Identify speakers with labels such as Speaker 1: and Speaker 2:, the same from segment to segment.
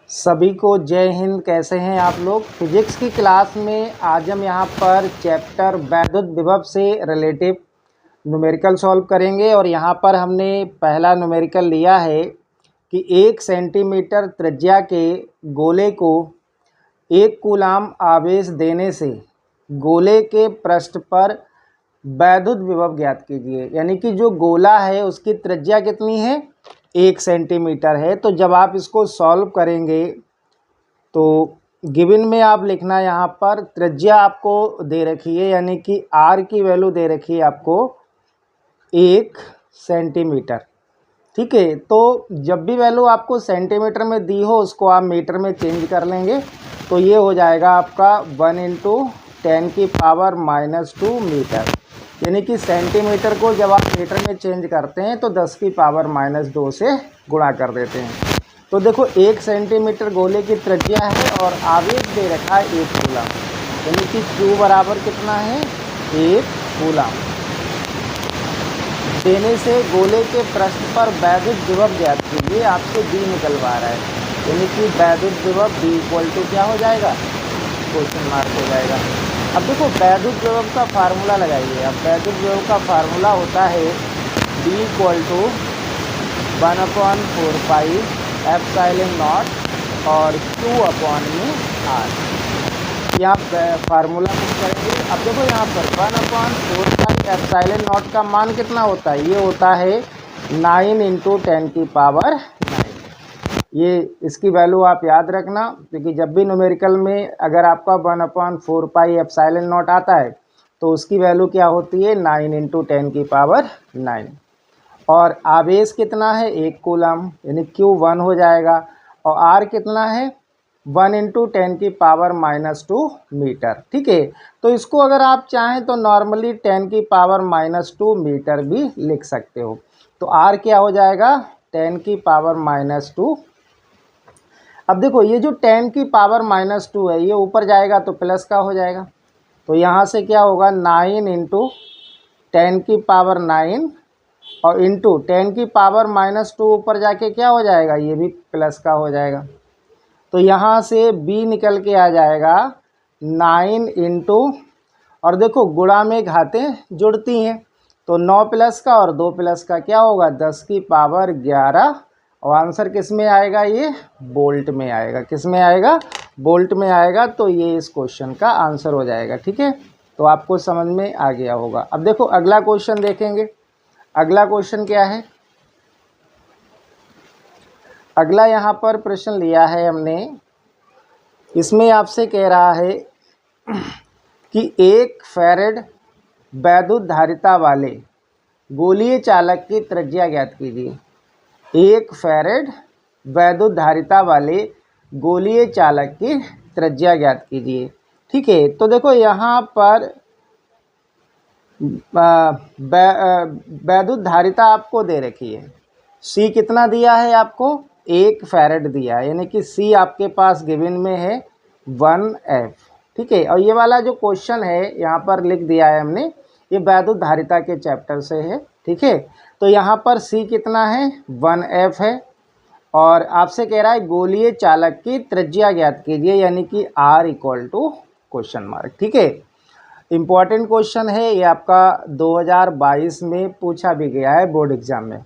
Speaker 1: सभी को जय हिंद। कैसे हैं आप लोग। फिजिक्स की क्लास में आज हम यहाँ पर चैप्टर वैद्युत विभव से रिलेटिव न्यूमेरिकल सॉल्व करेंगे। और यहाँ पर हमने पहला न्यूमेरिकल लिया है कि 1 सेंटीमीटर त्रिज्या के गोले को 1 कूलाम आवेश देने से गोले के पृष्ठ पर वैद्युत विभव ज्ञात कीजिए। यानी कि जो गोला है उसकी त्रिज्या कितनी है, 1 सेंटीमीटर है। तो जब आप इसको सॉल्व करेंगे तो गिवन में आप लिखना, यहाँ पर त्रिज्या आपको दे रखी है, यानी कि आर की वैल्यू दे रखी है आपको 1 सेंटीमीटर। ठीक है, तो जब भी वैल्यू आपको सेंटीमीटर में दी हो उसको आप मीटर में चेंज कर लेंगे। तो ये हो जाएगा आपका 1 × 10⁻² मीटर। यानी कि सेंटीमीटर को जब आप मीटर में चेंज करते हैं तो 10⁻² से गुणा कर देते हैं। तो देखो 1 सेंटीमीटर गोले की त्रिज्या है और आवेश दे रखा है 1 कूलाम, यानी कि Q बराबर कितना है, 1 कूलाम देने से गोले के पृष्ठ पर वैद्युत विभव ज्ञात कीजिए। आपसे B निकलवा रहा है, यानी कि वैद्युत विभव B = क्या हो जाएगा, क्वेश्चन मार्क हो जाएगा। अब देखो वैद्युत विभव का फार्मूला लगाइए। अब वैद्युत विभव का फार्मूला होता है B = 1/4πε0 और Q/r। यहाँ फार्मूला पुट करेंगे। अब देखो यहाँ पर 1/4πε0 का मान कितना होता है, ये होता है 9 × 10⁻⁹। ये इसकी वैल्यू आप याद रखना, क्योंकि जब भी न्यूमेरिकल में अगर आपका 1/4πε0 आता है तो उसकी वैल्यू क्या होती है, 9 × 10⁻⁹। और आवेश कितना है, 1 कूलाम, यानी Q1 हो जाएगा। और R कितना है, 1 × 10⁻² मीटर। ठीक है, तो इसको अगर आप चाहें तो नॉर्मली 10⁻² मीटर भी लिख सकते हो। तो R क्या हो जाएगा, 10⁻²। अब देखो ये जो 10⁻² है ये ऊपर जाएगा तो प्लस का हो जाएगा। तो यहाँ से क्या होगा, 9 × 10⁻9 और इंटू 10⁻² ऊपर जाके क्या हो जाएगा, ये भी प्लस का हो जाएगा। तो यहाँ से B निकल के आ जाएगा 9 × और देखो गुणा में घातें जुड़ती हैं तो 9 प्लस का और 2 प्लस का क्या होगा, 10⁻11। और आंसर किस में आएगा, ये वोल्ट में आएगा। किस में आएगा, वोल्ट में आएगा। तो ये इस क्वेश्चन का आंसर हो जाएगा। ठीक है, तो आपको समझ में आ गया होगा। अब देखो अगला क्वेश्चन देखेंगे। अगला क्वेश्चन क्या है, अगला यहाँ पर प्रश्न लिया है हमने। इसमें आपसे कह रहा है कि 1 फैरेड वैद्युत धारिता वाले गोलीय चालक की त्रिज्या ज्ञात कीजिए। 1 फैरेड वैद्युत धारिता वाले गोलीय चालक की त्रिज्या ज्ञात कीजिए। ठीक है, तो देखो यहाँ पर वैद्युत धारिता आपको दे रखी है। C कितना दिया है आपको, 1 फैरेड दिया है, यानी कि C आपके पास गिवन में है 1F। ठीक है, और ये वाला जो क्वेश्चन है यहाँ पर लिख दिया है हमने, ये वैद्युत धारिता के चैप्टर से है। ठीक है, तो यहाँ पर C कितना है, 1F है। और आपसे कह रहा है गोलीय चालक की त्रिज्या ज्ञात कीजिए, यानी कि R =? ठीक है, इम्पॉर्टेंट क्वेश्चन है ये, आपका 2022 में पूछा भी गया है बोर्ड एग्जाम में।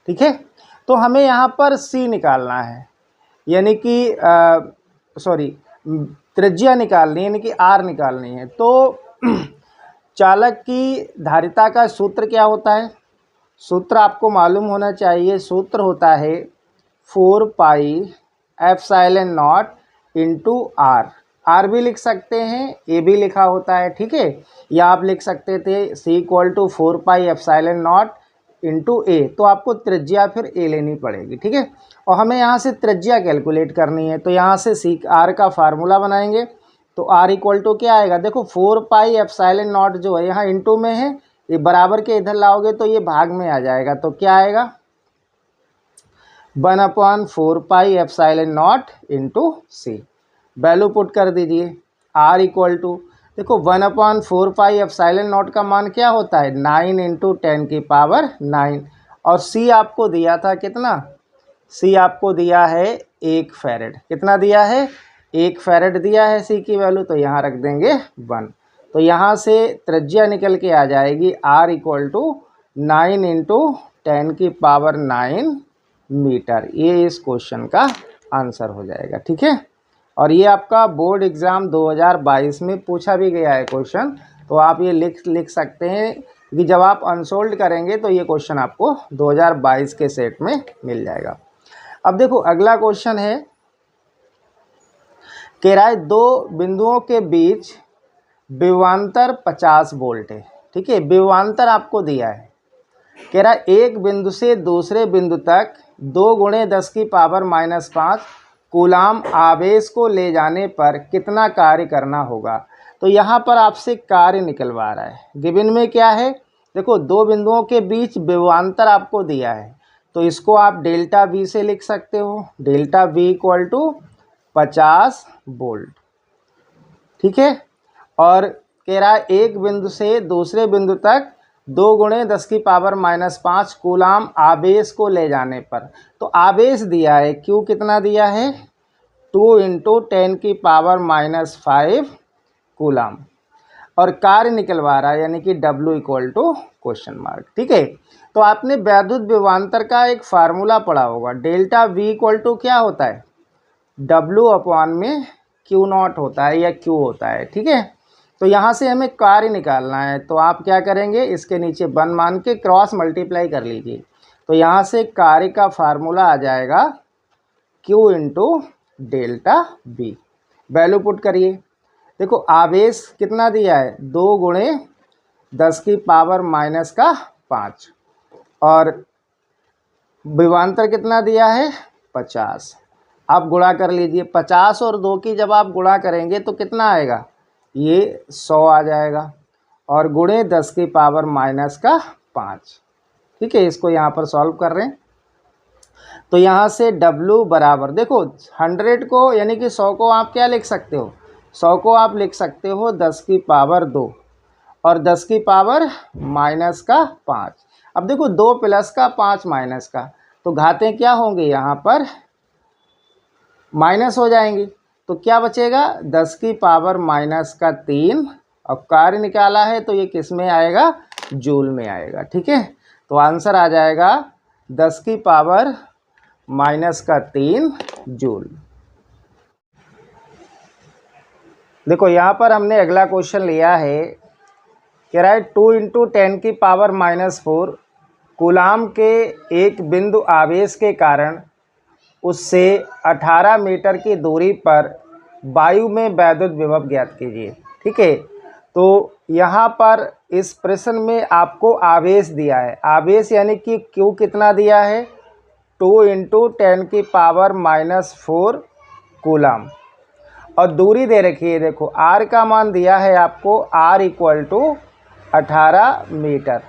Speaker 1: ठीक है, तो हमें यहाँ पर C निकालना है, यानी कि त्रिज्या निकालनी है, यानी कि R निकालनी है। तो चालक की धारिता का सूत्र क्या होता है, सूत्र आपको मालूम होना चाहिए। सूत्र होता है 4πε0 × R। R भी लिख सकते हैं, A भी लिखा होता है। ठीक है, या आप लिख सकते थे C = 4πε0 × A। तो आपको त्रिज्या फिर A लेनी पड़ेगी। ठीक है, और हमें यहाँ से त्रिज्या कैलकुलेट करनी है। तो यहाँ से R का फार्मूला बनाएंगे। तो R = क्या आएगा, देखो 4πε0 जो है यहाँ इंटू में है, ये बराबर के इधर लाओगे तो ये भाग में आ जाएगा। तो क्या आएगा, 1/4πε0 × C। वैल्यू पुट कर दीजिए। R = देखो 1/4πε0 का मान क्या होता है, 9 × 10⁻9 और C आपको दिया था कितना, सी आपको दिया है 1 फैरेड। कितना दिया है? 1 फैरेड दिया है सी की वैल्यू, तो यहाँ रख देंगे 1। तो यहाँ से त्रिज्या निकल के आ जाएगी R equal to 9 into 10⁹ metre. ये इस क्वेश्चन का आंसर हो जाएगा। ठीक है, और ये आपका बोर्ड एग्ज़ाम 2022 में पूछा भी गया है क्वेश्चन, तो आप ये लिख सकते हैं कि जब आप अनसोल्ड करेंगे तो ये क्वेश्चन आपको 2022 के सेट में मिल जाएगा। अब देखो अगला क्वेश्चन है, कह रहा है 2 बिंदुओं के बीच विभवांतर 50 वोल्ट है। ठीक है, विभवांतर आपको दिया है। कह रहा है एक बिंदु से दूसरे बिंदु तक 2 × 10⁻⁻5 कूलाम आवेश को ले जाने पर कितना कार्य करना होगा। तो यहाँ पर आपसे कार्य निकलवा रहा है। गिवन में क्या है? देखो 2 बिंदुओं के बीच विभवांतर आपको दिया है, तो इसको आप डेल्टा वी से लिख सकते हो। Delta V equal to 50 volt. ठीक है, और कह रहा है एक बिंदु से दूसरे बिंदु तक 2 × 10⁻⁻5 कूलाम आवेश को ले जाने पर, तो आवेश दिया है, क्यू कितना दिया है? 2 × 10⁻⁻5 कूलाम, और कार्य निकलवा रहा है यानी कि W equal to question mark. ठीक है, तो आपने वैद्युत विभवांतर का एक फार्मूला पढ़ा होगा, डेल्टा V इक्वल टू क्या होता है? W अपॉन में Q0 होता है या Q होता है। ठीक है, तो यहाँ से हमें कार्य निकालना है, तो आप क्या करेंगे, इसके नीचे 1 मान के क्रॉस मल्टीप्लाई कर लीजिए। तो यहाँ से कार्य का फार्मूला आ जाएगा Q × delta V। Value put करिए। देखो आवेश कितना दिया है? 2 × 10⁻⁻5, और विभवांतर कितना दिया है? 50। आप गुणा कर लीजिए। 50 और 2 की जब आप गुणा करेंगे तो कितना आएगा? ये 100 आ जाएगा, और गुणे 10⁻⁻5। ठीक है, इसको यहाँ पर सॉल्व कर रहे हैं। तो यहाँ से W बराबर, देखो 100 को यानी कि 100 को आप क्या लिख सकते हो? 100 को आप लिख सकते हो 10⁻2 और 10⁻⁻5। अब देखो 2 प्लस का 5 माइनस का, तो घातें क्या होंगे? यहाँ पर माइनस हो जाएंगी, तो क्या बचेगा? 10⁻⁻3, और कार्य निकाला है तो ये किस में आएगा? जूल में आएगा। ठीक है, तो आंसर आ जाएगा 10⁻⁻3 जूल। देखो यहाँ पर हमने अगला क्वेश्चन लिया है, कह रहा है 2 × 10⁻⁻4 कूलाम के एक बिंदु आवेश के कारण उससे 18 मीटर की दूरी पर वायु में वैद्युत विभव ज्ञात कीजिए। ठीक है, तो यहाँ पर इस प्रश्न में आपको आवेश दिया है। आवेश यानी कि Q कितना दिया है? 2 × 10⁻⁻4 कूलाम, और दूरी दे रखी है। देखो R का मान दिया है आपको, R इक्वल टू 18 मीटर,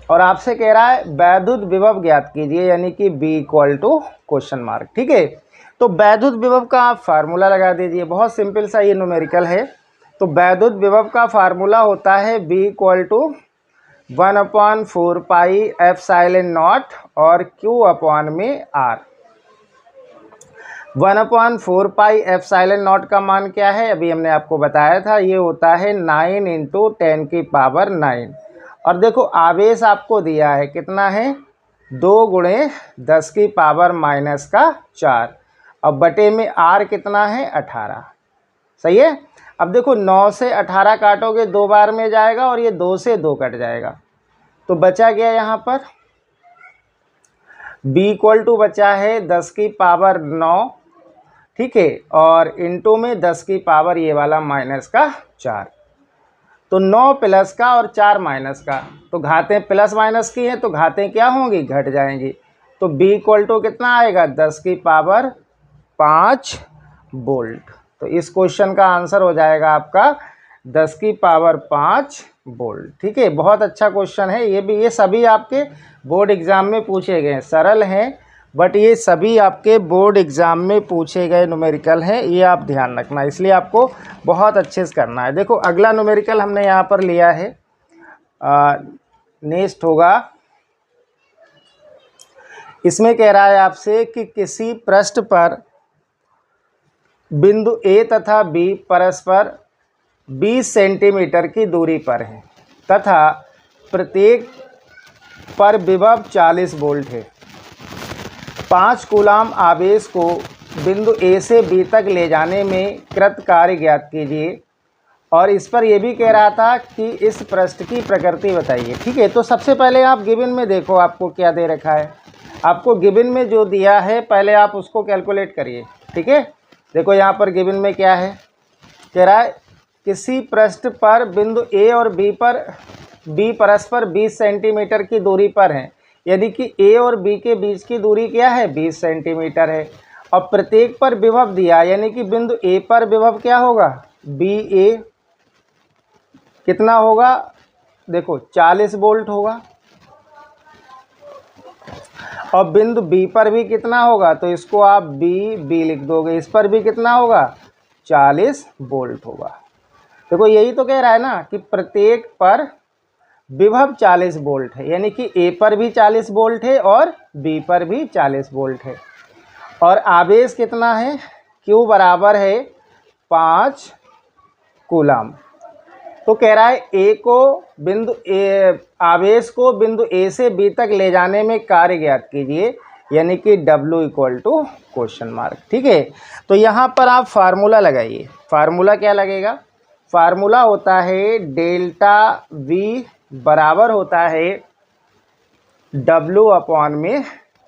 Speaker 1: और आपसे कह रहा है वैद्युत विभव ज्ञात कीजिए यानी कि B equal to question mark. ठीक है, तो वैद्युत विभव का आप फार्मूला लगा दीजिए। बहुत सिंपल सा ये न्यूमेरिकल है। तो वैद्युत विभव का फार्मूला होता है B इक्वल टू 1/4πε0 और Q अपॉन में R। 1/4πε0 का मान क्या है? अभी हमने आपको बताया था, ये होता है 9 × 10⁹ और देखो आवेश आपको दिया है, कितना है? 2 × 10⁻⁻4, और बटे में R कितना है? 18। सही है। अब देखो 9 से 18 काटोगे 2 बार में जाएगा, और ये 2 से 2 कट जाएगा, तो बचा गया यहाँ पर B इक्वल टू बचा है 10⁻9। ठीक है, और इंटू में 10 की पावर ये वाला -4, तो 9 प्लस का और 4 माइनस का, तो घातें प्लस माइनस की हैं तो घातें क्या होंगी? घट जाएंगी। तो B इक्वल टू कितना आएगा? 10⁵ वोल्ट। तो इस क्वेश्चन का आंसर हो जाएगा आपका 10⁵ वोल्ट। ठीक है, बहुत अच्छा क्वेश्चन है ये भी। ये सभी आपके बोर्ड एग्ज़ाम में पूछे गए हैं, सरल हैं, बट ये सभी आपके बोर्ड एग्ज़ाम में पूछे गए न्यूमेरिकल हैं, ये आप ध्यान रखना, इसलिए आपको बहुत अच्छे से करना है। देखो अगला न्यूमेरिकल हमने यहाँ पर लिया है, नेक्स्ट होगा इसमें कह रहा है आपसे कि किसी पृष्ठ पर बिंदु ए तथा बी परस्पर 20 सेंटीमीटर की दूरी पर है तथा प्रत्येक पर विभव 40 वोल्ट है। 5 कूलाम आवेश को बिंदु ए से बी तक ले जाने में कृत कार्य ज्ञात कीजिए। और इस पर यह भी कह रहा था कि इस पृष्ठ की प्रकृति बताइए। ठीक है, तो सबसे पहले आप गिवन में देखो आपको क्या दे रखा है। आपको गिवन में जो दिया है पहले आप उसको कैलकुलेट करिए। ठीक है, देखो यहाँ पर गिवन में क्या है, कह रहा है किसी पृष्ठ पर बिंदु ए और बी परस्पर 20 सेंटीमीटर की दूरी पर हैं, यानी कि ए और बी के बीच की दूरी क्या है, 20 सेंटीमीटर है। और प्रत्येक पर विभव दिया, यानी कि बिंदु ए पर विभव क्या होगा, बी ए कितना होगा, देखो 40 वोल्ट होगा। और बिंदु बी पर भी कितना होगा, तो इसको आप बी लिख दोगे, इस पर भी कितना होगा, 40 वोल्ट होगा। देखो यही तो कह रहा है ना कि प्रत्येक पर विभव 40 वोल्ट है, यानी कि ए पर भी 40 वोल्ट है और बी पर भी 40 वोल्ट है। और आवेश कितना है, Q बराबर है 5 कूलाम। तो कह रहा है आवेश को बिंदु ए से बी तक ले जाने में कार्य ज्ञात कीजिए, यानी कि W equal to question mark. ठीक है, तो यहाँ पर आप फार्मूला लगाइए। फार्मूला क्या लगेगा, फार्मूला होता है डेल्टा V बराबर होता है W अपॉन में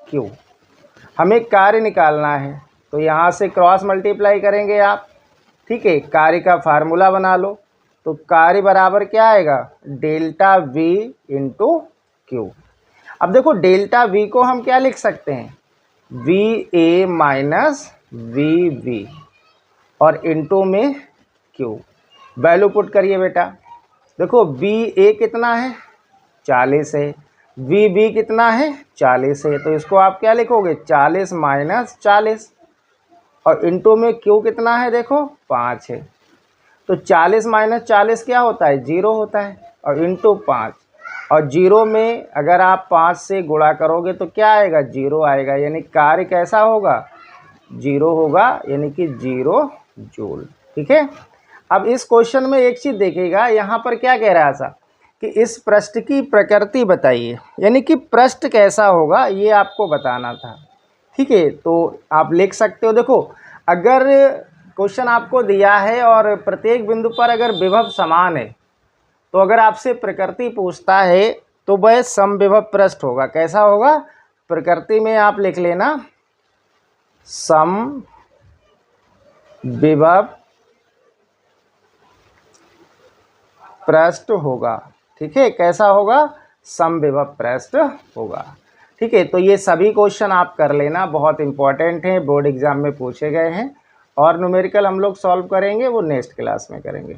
Speaker 1: Q। हमें कार्य निकालना है तो यहाँ से क्रॉस मल्टीप्लाई करेंगे आप। ठीक है, कार्य का फार्मूला बना लो, तो कार्य बराबर क्या आएगा, डेल्टा V इंटू Q। अब देखो डेल्टा V को हम क्या लिख सकते हैं, VA माइनस VB और इंटू में Q। वैल्यू पुट करिए बेटा। देखो VA कितना है, 40 है, VB कितना है, 40 है, तो इसको आप क्या लिखोगे, 40 माइनस 40 और इंटू में Q कितना है, देखो 5 है। तो 40 माइनस 40 क्या होता है, 0 होता है, और इंटू 5, और 0 में अगर आप 5 से गुणा करोगे तो क्या आएगा, 0 आएगा, यानी कार्य कैसा होगा, 0 होगा, यानी कि 0 जूल। ठीक है, अब इस क्वेश्चन में एक चीज़ देखिएगा, यहाँ पर क्या कह रहा था कि इस पृष्ठ की प्रकृति बताइए, यानी कि पृष्ठ कैसा होगा ये आपको बताना था। ठीक है, तो आप लिख सकते हो। देखो अगर क्वेश्चन आपको दिया है और प्रत्येक बिंदु पर अगर विभव समान है, तो अगर आपसे प्रकृति पूछता है तो वह समविभव पृष्ठ होगा। कैसा होगा, प्रकृति में आप लिख लेना समविभव पृष्ठ होगा। ठीक है, कैसा होगा, समविभव पृष्ठ होगा। ठीक है, तो ये सभी क्वेश्चन आप कर लेना, बहुत इंपॉर्टेंट हैं, बोर्ड एग्जाम में पूछे गए हैं। और न्यूमेरिकल हम लोग सॉल्व करेंगे, वो नेक्स्ट क्लास में करेंगे।